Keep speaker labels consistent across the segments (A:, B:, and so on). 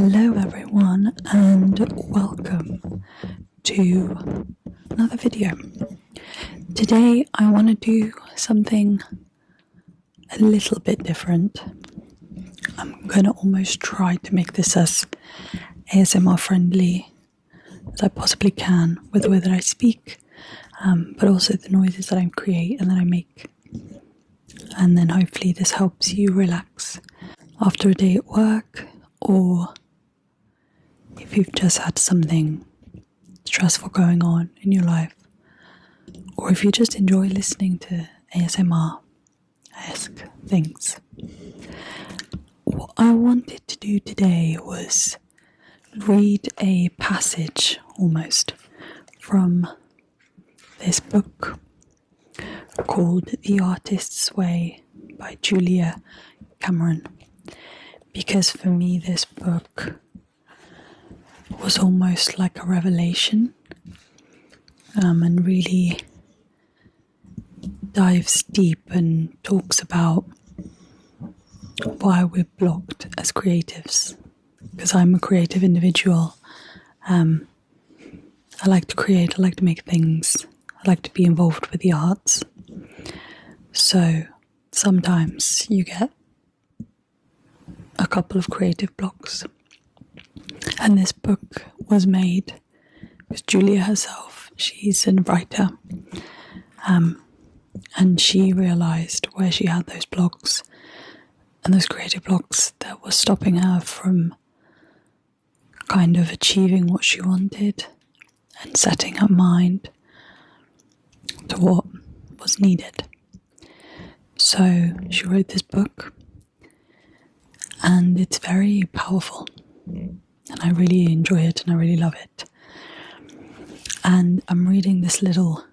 A: Hello everyone and welcome to another video. Today I want to do something a little bit different. I'm going to almost try to make this as ASMR friendly as I possibly can with the way that I speak, but also the noises that I create and that I make. And then hopefully this helps you relax after a day at work, or if you've just had something stressful going on in your life, or if you just enjoy listening to ASMR-esque things. What I wanted to do today was read a passage almost from this book called The Artist's Way by Julia Cameron, because for me this book was almost like a revelation, and really dives deep and talks about why we're blocked as creatives. Because I'm a creative individual. I like to create, I like to make things, I like to be involved with the arts. So sometimes you get a couple of creative blocks. And this book was made with Julia herself. She's a writer. And she realised where she had those blocks and those creative blocks that were stopping her from kind of achieving what she wanted and setting her mind to what was needed. So she wrote this book, and it's very powerful, and I really enjoy it and I really love it. And I'm reading this little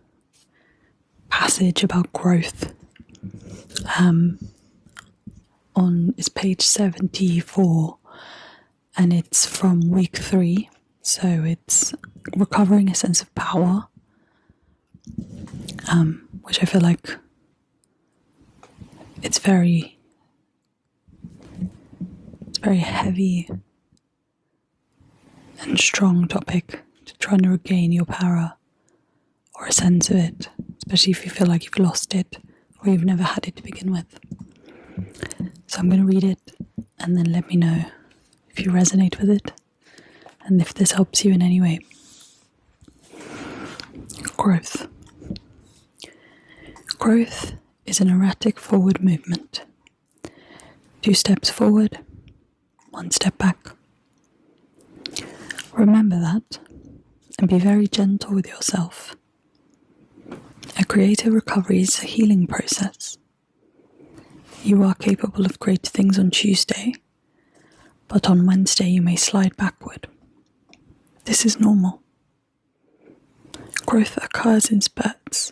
A: passage about growth on it's page 74, and it's from week 3, so it's recovering a sense of power, which I feel like it's very heavy and strong topic to try and regain your power or a sense of it, especially if you feel like you've lost it or you've never had it to begin with. So I'm going to read it and then let me know if you resonate with it and if this helps you in any way. Growth. Growth is an erratic forward movement. 2 steps forward, 1 step back. Remember that and be very gentle with yourself. A creative recovery is a healing process. You are capable of great things on Tuesday, but on Wednesday you may slide backward. This is normal. Growth occurs in spurts.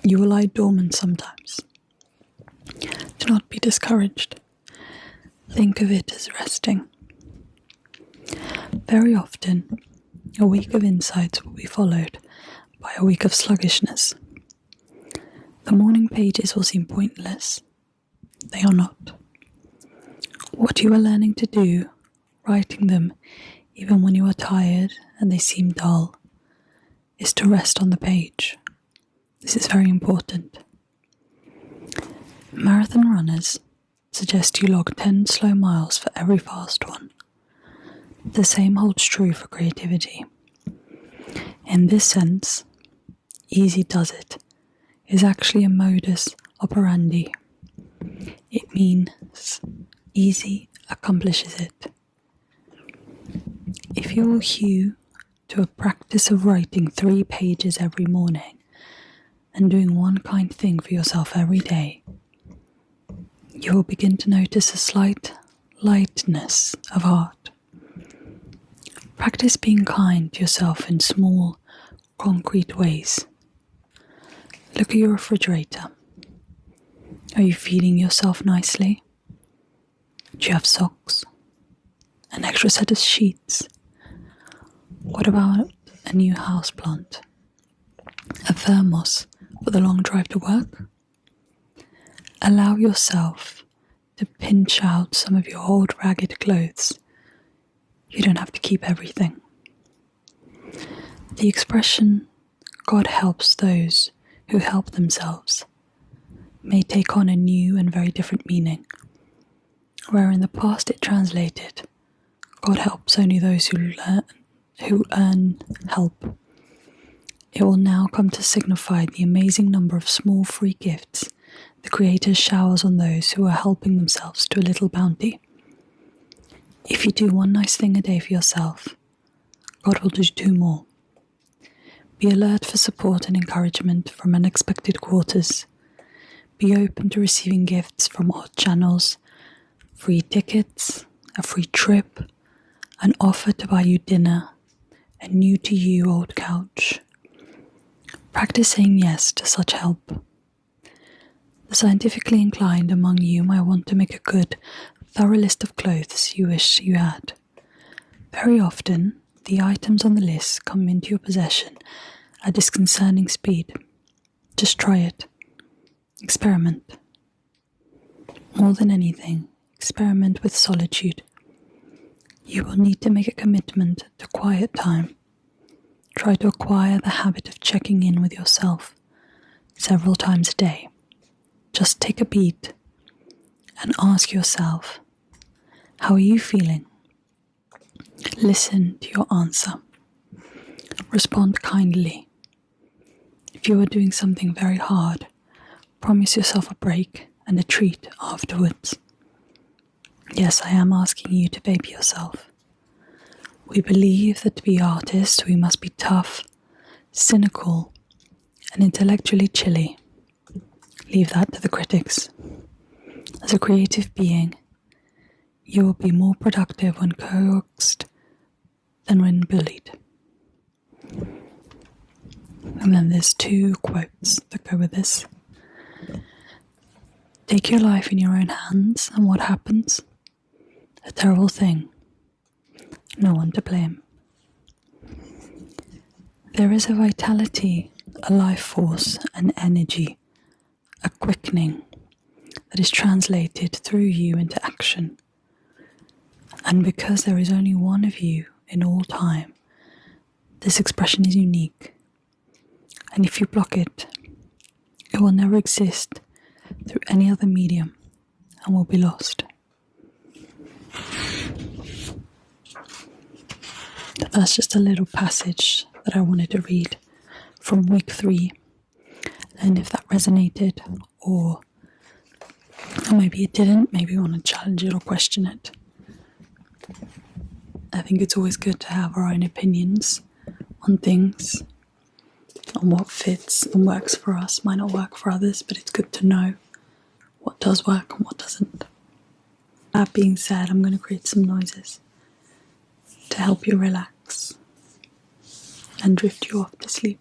A: You will lie dormant sometimes. Do not be discouraged. Think of it as resting. Very often, a week of insights will be followed by a week of sluggishness. The morning pages will seem pointless. They are not. What you are learning to do, writing them even when you are tired and they seem dull, is to rest on the page. This is very important. Marathon runners suggest you log 10 slow miles for every fast one. The same holds true for creativity. In this sense, easy does it is actually a modus operandi. It means easy accomplishes it. If you will hew to a practice of writing 3 pages every morning and doing one kind thing for yourself every day, you will begin to notice a slight lightness of heart. Practice being kind to yourself in small, concrete ways. Look at your refrigerator. Are you feeding yourself nicely? Do you have socks? An extra set of sheets? What about a new houseplant? A thermos for the long drive to work? Allow yourself to pinch out some of your old ragged clothes You don't have to keep everything. The expression, God helps those who help themselves, may take on a new and very different meaning. Where in the past it translated, God helps only those who earn help. It will now come to signify the amazing number of small free gifts the Creator showers on those who are helping themselves to a little bounty. If you do one nice thing a day for yourself, God will do 2 more. Be alert for support and encouragement from unexpected quarters. Be open to receiving gifts from odd channels, free tickets, a free trip, an offer to buy you dinner, a new to you old couch. Practice saying yes to such help. The scientifically inclined among you might want to make a good, thorough list of clothes you wish you had. Very often, the items on the list come into your possession at disconcerting speed. Just try it. Experiment. More than anything, experiment with solitude. You will need to make a commitment to quiet time. Try to acquire the habit of checking in with yourself several times a day. Just take a beat and ask yourself, how are you feeling? Listen to your answer. Respond kindly. If you are doing something very hard, promise yourself a break and a treat afterwards. Yes, I am asking you to baby yourself. We believe that to be artists, we must be tough, cynical, and intellectually chilly. Leave that to the critics. As a creative being, you will be more productive when coaxed than when bullied. And then there's 2 quotes that go with this. Take your life in your own hands, and what happens? A terrible thing. No one to blame. There is a vitality, a life force, an energy, a quickening that is translated through you into action. And because there is only one of you in all time, this expression is unique. And if you block it, it will never exist through any other medium and will be lost. That's just a little passage that I wanted to read from week 3. And if that resonated, or maybe it didn't, maybe you want to challenge it or question it. I think it's always good to have our own opinions on things, on what fits and works for us. Might not work for others, but it's good to know what does work and what doesn't. That being said, I'm going to create some noises to help you relax and drift you off to sleep.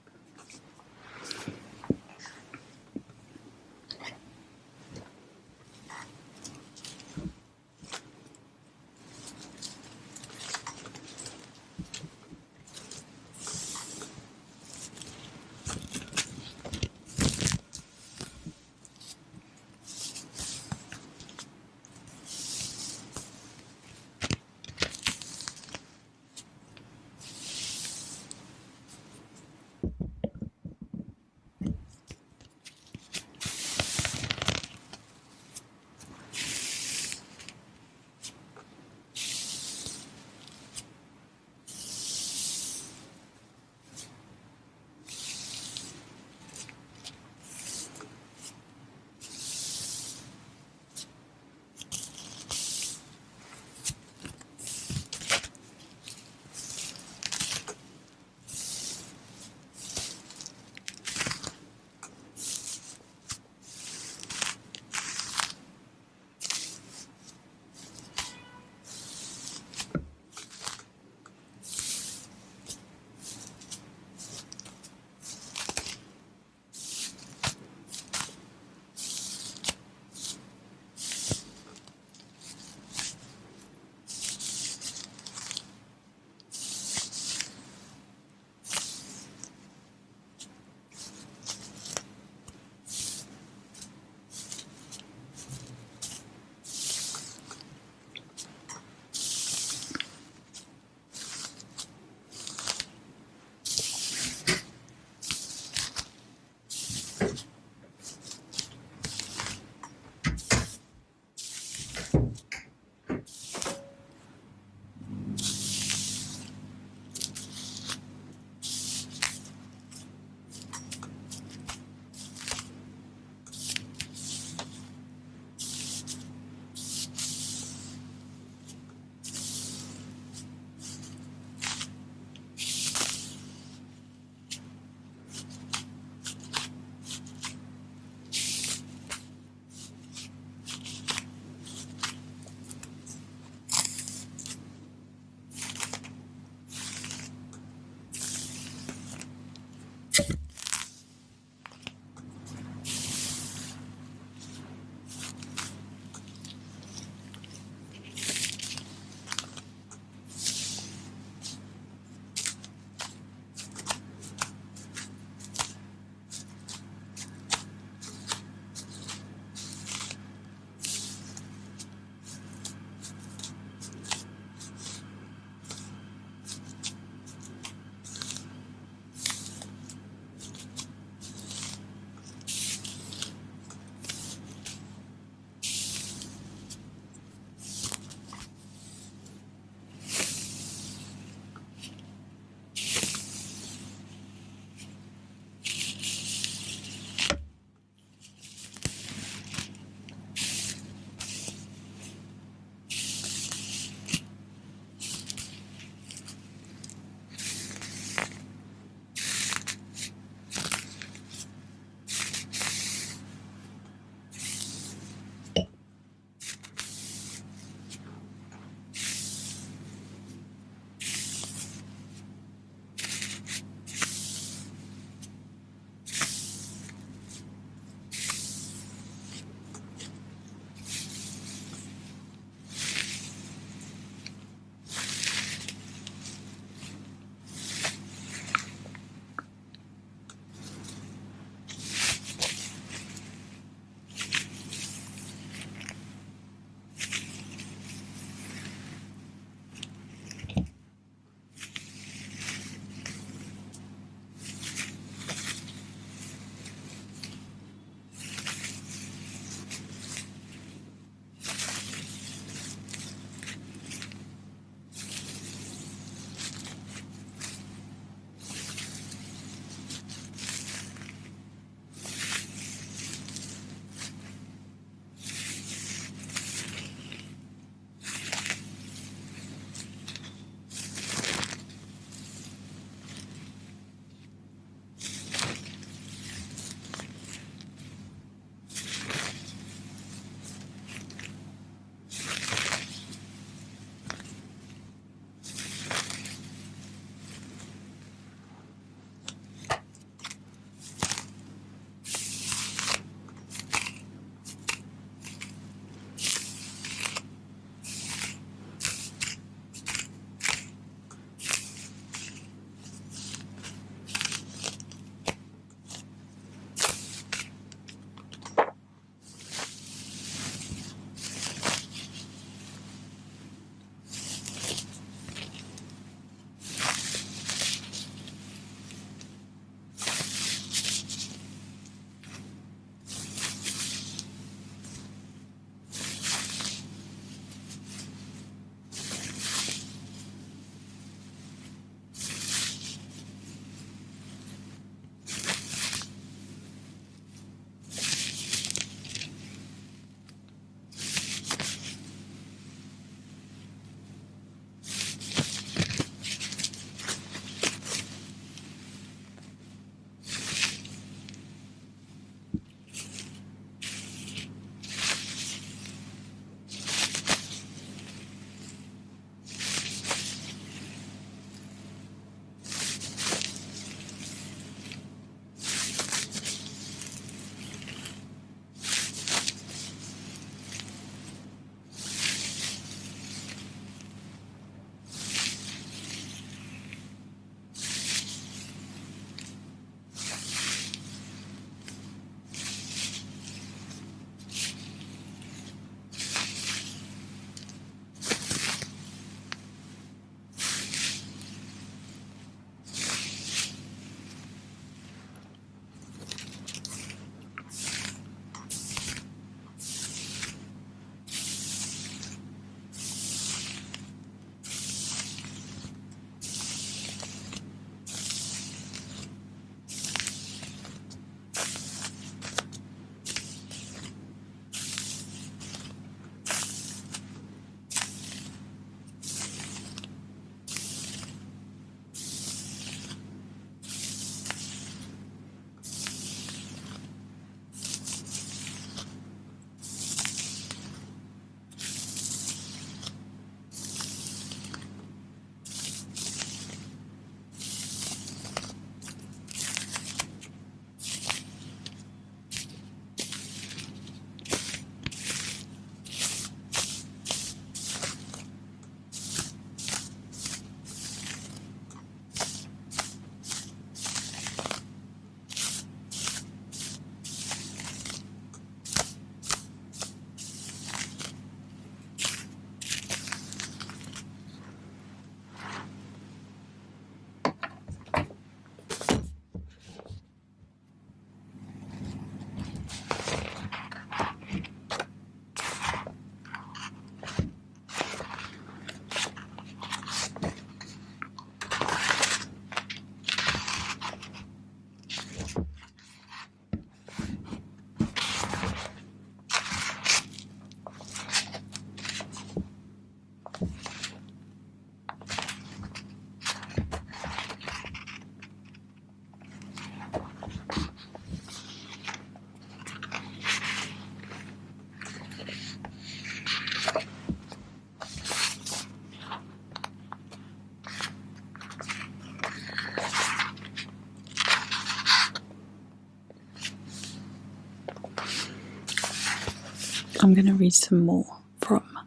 A: I'm going to read some more from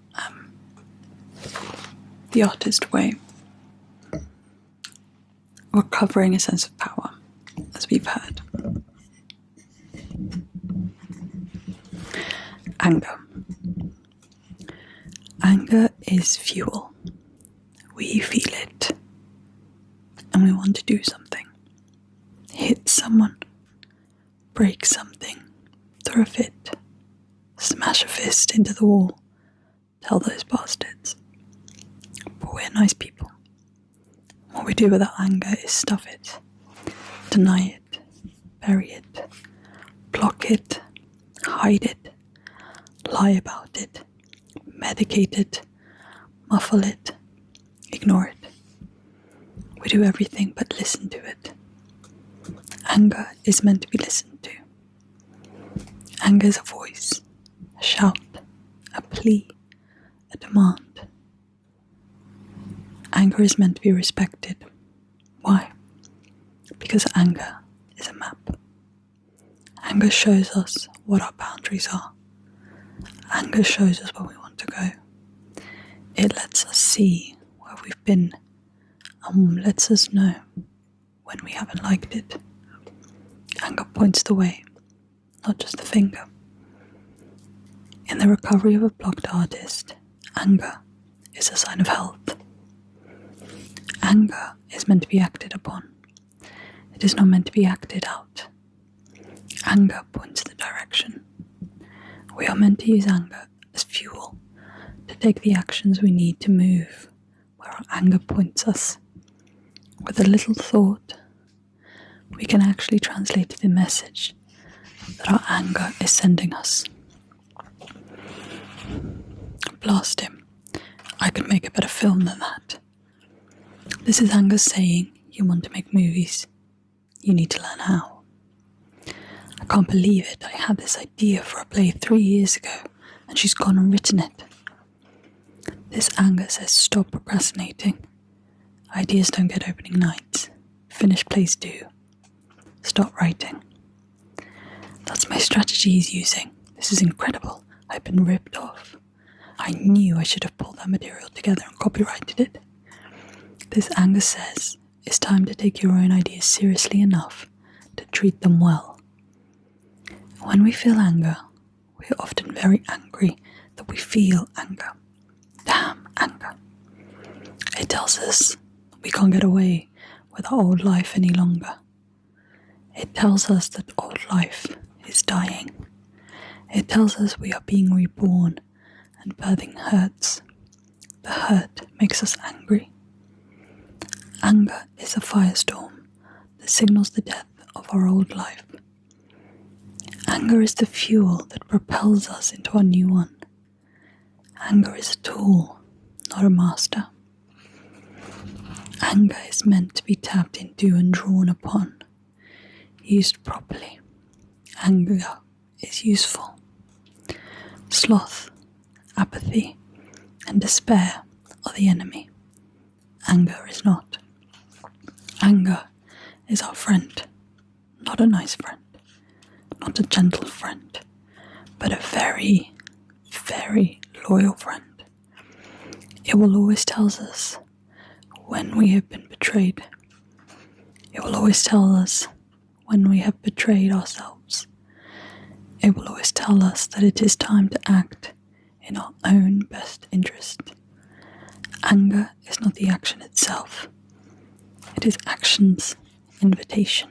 A: The Artist Way. Recovering a sense of power, as we've heard. Anger. Anger is fuel. We feel it, and we want to do something. Hit someone, break something, throw a fit, smash a fist into the wall, tell those bastards. But we're nice people. What we do with our anger is stuff it, deny it, bury it, block it, hide it, lie about it, medicate it, muffle it, ignore it. We do everything but listen to it. Anger is meant to be listened to. Anger is a voice, a shout, a plea, a demand. Anger is meant to be respected. Why? Because anger is a map. Anger shows us what our boundaries are. Anger shows us where we want to go. It lets us see where we've been and lets us know when we haven't liked it. Anger points the way, not just the finger. In the recovery of a blocked artist, anger is a sign of health. Anger is meant to be acted upon. It is not meant to be acted out. Anger points the direction. We are meant to use anger as fuel to take the actions we need to move where our anger points us. With a little thought, we can actually translate the message that our anger is sending us. Blast him. I could make a better film than that. This is anger saying, you want to make movies. You need to learn how. I can't believe it. I had this idea for a play 3 years ago, and she's gone and written it. This anger says, stop procrastinating. Ideas don't get opening nights. Finished plays do. Stop writing. That's my strategy he's using. This is incredible. I've been ripped off. I knew I should have pulled that material together and copyrighted it. This anger says, it's time to take your own ideas seriously enough to treat them well. When we feel anger, we're often very angry that we feel anger. Damn anger. It tells us we can't get away with our old life any longer. It tells us that old life is dying. It tells us we are being reborn, and birthing hurts. The hurt makes us angry. Anger is a firestorm that signals the death of our old life. Anger is the fuel that propels us into our new one. Anger is a tool, not a master. Anger is meant to be tapped into and drawn upon. Used properly, anger is useful. Sloth, apathy, and despair are the enemy. Anger is not. Anger is our friend, not a nice friend, not a gentle friend, but a very, very loyal friend. It will always tell us when we have been betrayed. It will always tell us when we have betrayed ourselves. It will always tell us that it is time to act in our own best interest. Anger is not the action itself. It is action's invitation.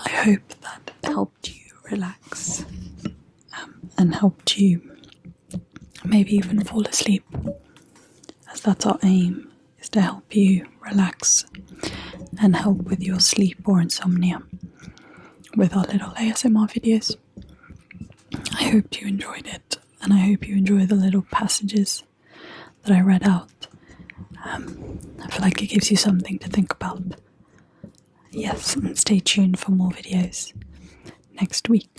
A: I hope that helped you relax and helped you maybe even fall asleep, as that's our aim, is to help you relax and help with your sleep or insomnia with our little ASMR videos. I hope you enjoyed it, and I hope you enjoy the little passages that I read out. I feel like it gives you something to think about. Yes, and stay tuned for more videos next week.